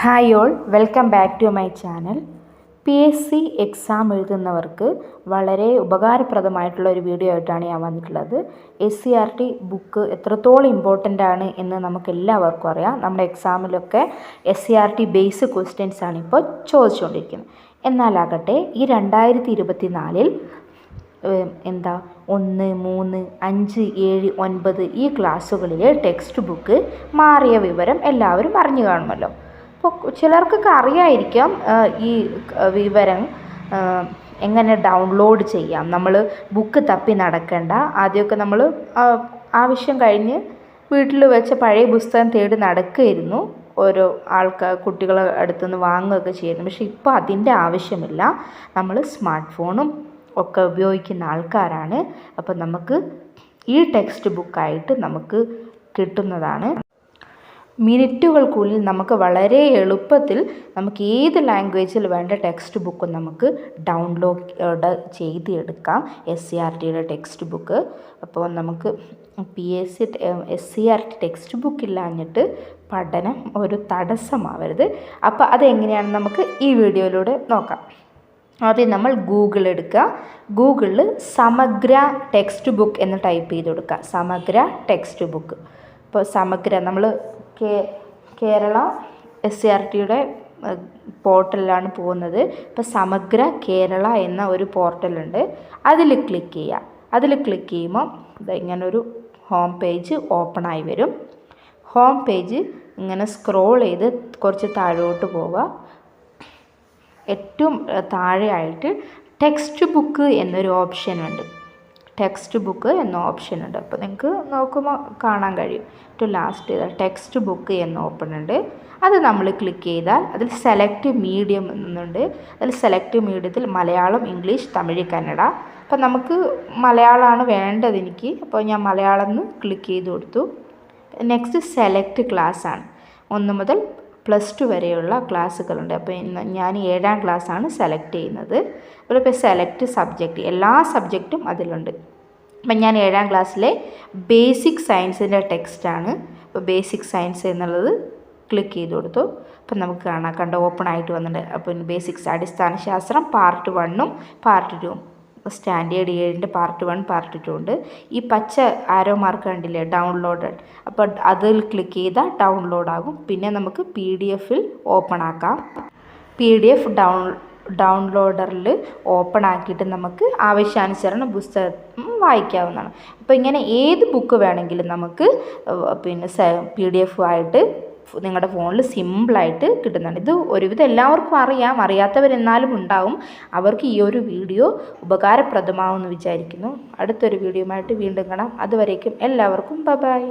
Hi all, welcome back to my channel. PSC exam എഴുതുന്നവർക്ക് വളരെ ഉപകാരപ്രദമായിട്ടുള്ള ഒരു വീഡിയോ ആയിട്ടാണ് ഞാൻ വന്നിട്ടുള്ളത്. SCERT ബുക്ക് എത്രത്തോളം ഇമ്പോർട്ടൻ്റ് ആണ് എന്ന് നമുക്ക് എല്ലാവർക്കും അറിയാം. നമ്മുടെ എക്സാമിലൊക്കെ SCERT ബേസ് ക്വസ്റ്റ്യൻസ് ആണ് ഇപ്പോൾ ചോദിച്ചുകൊണ്ടിരിക്കുന്നത്. എന്നാലാകട്ടെ ഈ 2024 1, 3, 5, 7, 9 ഈ ക്ലാസ്സുകളിലെ ടെക്സ്റ്റ് ബുക്ക് മാറിയ വിവരം എല്ലാവരും അറിഞ്ഞു കാണുമല്ലോ. അപ്പോൾ ചിലർക്കൊക്കെ അറിയായിരിക്കാം ഈ വിവരം എങ്ങനെ ഡൗൺലോഡ് ചെയ്യാം. നമ്മൾ ബുക്ക് തപ്പി നടക്കേണ്ട. ആദ്യമൊക്കെ നമ്മൾ ആവശ്യം കഴിഞ്ഞ് വീട്ടിൽ വെച്ച പഴയ പുസ്തകം തേടി നടക്കുമായിരുന്നു. ഓരോ കുട്ടികളെ അടുത്തുനിന്ന് വാങ്ങുകയൊക്കെ ചെയ്യുന്നു. പക്ഷേ ഇപ്പോൾ അതിൻ്റെ ആവശ്യമില്ല. നമ്മൾ സ്മാർട്ട് ഫോണും ഒക്കെ ഉപയോഗിക്കുന്ന ആൾക്കാരാണ്. അപ്പോൾ നമുക്ക് ഈ ടെക്സ്റ്റ് ബുക്കായിട്ട് നമുക്ക് കിട്ടുന്നതാണ്. മിനിറ്റുകൾക്കുള്ളിൽ നമുക്ക് വളരെ എളുപ്പത്തിൽ നമുക്ക് ഏത് ലാംഗ്വേജിൽ വേണ്ട ടെക്സ്റ്റ് ബുക്കും നമുക്ക് ഡൗൺലോഡ് ചെയ്തെടുക്കാം. SCERTയുടെ ടെക്സ്റ്റ് ബുക്ക്. അപ്പോൾ നമുക്ക് SCERT ടെക്സ്റ്റ് ബുക്ക് ഇല്ലാഞ്ഞിട്ട് പഠനം ഒരു തടസ്സമാവരുത്. അപ്പോൾ അതെങ്ങനെയാണ് നമുക്ക് ഈ വീഡിയോയിലൂടെ നോക്കാം. ആദ്യം നമ്മൾ ഗൂഗിൾ എടുക്കുക. ഗൂഗിളിൽ സമഗ്ര ടെക്സ്റ്റ് ബുക്ക് എന്ന് ടൈപ്പ് ചെയ്ത് കൊടുക്കുക. സമഗ്ര ടെക്സ്റ്റ് ബുക്ക്. ഇപ്പോൾ സമഗ്ര നമ്മൾ കേരള SCERTയുടെ പോർട്ടലിലാണ് പോകുന്നത്. ഇപ്പോൾ സമഗ്ര കേരള എന്ന ഒരു പോർട്ടലുണ്ട്. അതിൽ ക്ലിക്ക് ചെയ്യുക. അതിൽ ക്ലിക്ക് ചെയ്യുമ്പോൾ ഇങ്ങനൊരു ഹോം പേജ് ഓപ്പണായി വരും. ഹോം പേജ് ഇങ്ങനെ സ്ക്രോൾ ചെയ്ത് കുറച്ച് താഴോട്ട് പോവുക. ഏറ്റവും താഴെയായിട്ട് ടെക്സ്റ്റ് ബുക്ക് എന്നൊരു ഓപ്ഷൻ ഉണ്ട്. ടെക്സ്റ്റ് ബുക്ക് എന്ന ഓപ്ഷൻ ഉണ്ട്. അപ്പോൾ നിങ്ങൾക്ക് നോക്കുമ്പോൾ കാണാൻ കഴിയും. ഏറ്റവും ലാസ്റ്റ് ടെക്സ്റ്റ് ബുക്ക് എന്ന ഓപ്പൺ ഉണ്ട്. അത് നമ്മൾ ക്ലിക്ക് ചെയ്താൽ അതിൽ സെലക്ട് മീഡിയം എന്നുണ്ട്. അതിൽ സെലക്ട് മീഡിയത്തിൽ മലയാളം, ഇംഗ്ലീഷ്, തമിഴ്, കന്നഡ. അപ്പോൾ നമുക്ക് മലയാളമാണ് വേണ്ടത് എനിക്ക്. അപ്പോൾ ഞാൻ മലയാളം എന്ന് ക്ലിക്ക് ചെയ്ത് കൊടുത്തു. നെക്സ്റ്റ് സെലക്ട് ക്ലാസ് ആണ്. 1 മുതൽ +2 വരെയുള്ള ക്ലാസ്സുകളുണ്ട്. അപ്പോൾ ഞാൻ 7ാം ക്ലാസ്സാണ് സെലക്ട് ചെയ്യുന്നത്. അതുപോലെ ഇപ്പോൾ സെലക്ട് സബ്ജക്റ്റ്, എല്ലാ സബ്ജക്റ്റും അതിലുണ്ട്. അപ്പം ഞാൻ 7ാം ക്ലാസ്സിലെ ബേസിക് സയൻസിൻ്റെ ടെക്സ്റ്റാണ്. അപ്പോൾ ബേസിക് സയൻസ് എന്നുള്ളത് ക്ലിക്ക് ചെയ്ത് കൊടുത്തു. അപ്പം നമുക്ക് കാണാൻ ഓപ്പൺ ആയിട്ട് വന്നിട്ടുണ്ട്. അപ്പോൾ ബേസിക്സ് അടിസ്ഥാന ശാസ്ത്രം പാർട്ട് 1ഉം പാർട്ട് 2ഉം സ്റ്റാൻഡേർഡ് 7ൻ്റെ പാർട്ട് 1 പാർട്ട് 2 ഉണ്ട്. ഈ പച്ച ആരോ മാർക്ക് കണ്ടില്ലേ, ഡൗൺലോഡഡ്. അപ്പോൾ അതിൽ ക്ലിക്ക് ചെയ്താൽ ഡൗൺലോഡ് ആകും. പിന്നെ നമുക്ക് PDF ഓപ്പൺ ആക്കാം. PDF ഡൗൺലോഡറിൽ ഓപ്പൺ ആക്കിയിട്ട് നമുക്ക് ആവശ്യാനുസരണം പുസ്തകം വായിക്കാവുന്നതാണ്. അപ്പോൾ ഇങ്ങനെ ഏത് ബുക്ക് വേണമെങ്കിലും നമുക്ക് PDF ആയിട്ട് നിങ്ങളുടെ ഫോണിൽ സിമ്പിളായിട്ട് കിട്ടുന്നതാണ്. ഇത് ഒരുവിധം എല്ലാവർക്കും അറിയാം. അറിയാത്തവരെന്നാലും ഉണ്ടാവും. അവർക്ക് ഈ ഒരു വീഡിയോ ഉപകാരപ്രദമാവുമെന്ന് വിചാരിക്കുന്നു. അടുത്തൊരു വീഡിയോയുമായിട്ട് വീണ്ടും കാണാം. അതുവരേക്കും എല്ലാവർക്കും ബൈ.